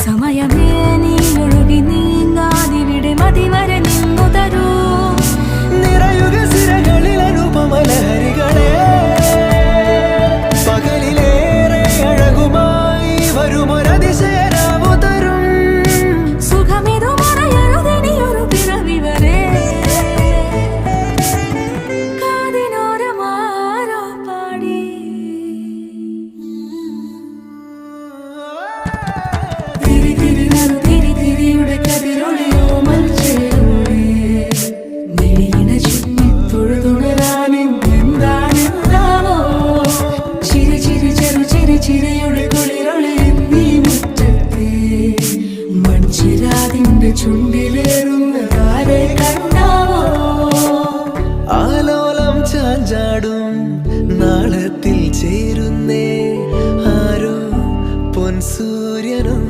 സമയമേ നീ ഒഴുകി നീങ്ങാതിവിടെ മതിവരെ നിന്നു തരൂ. നിറയുക സിരകളിൽ അനുപമലഹരികളെ, പകലിലേറെ അഴകുമായി വരുമൊരതിശയരാവു തരും. സുഖമിതു മറയരുതിനിയൊരു പിറവി വരെ. കാതിനോരമാരോ പാടി തിരി തിരി നറു തിരി തിരിയുടെ കതിരൊളിയോ മൽച്ചേരുളേ. മിഴിയിണ ചുറ്റി തൊഴുതുണരാനെന്താണെന്താവോ. ചിരി ചിരി ചെറു ചിരി ചിരിയുടെ കുളിരൊളി നീ മുറ്റത്തെ മൺചിരാതിന്റെ ചുണ്ടിലേറുന്നതാരെ കണ്ടാവോ. ആലോലം ചാഞ്ചാടും നാളത്തിൽ ചേരുന്നേ ആരോ പൊൻസൂര്യനും.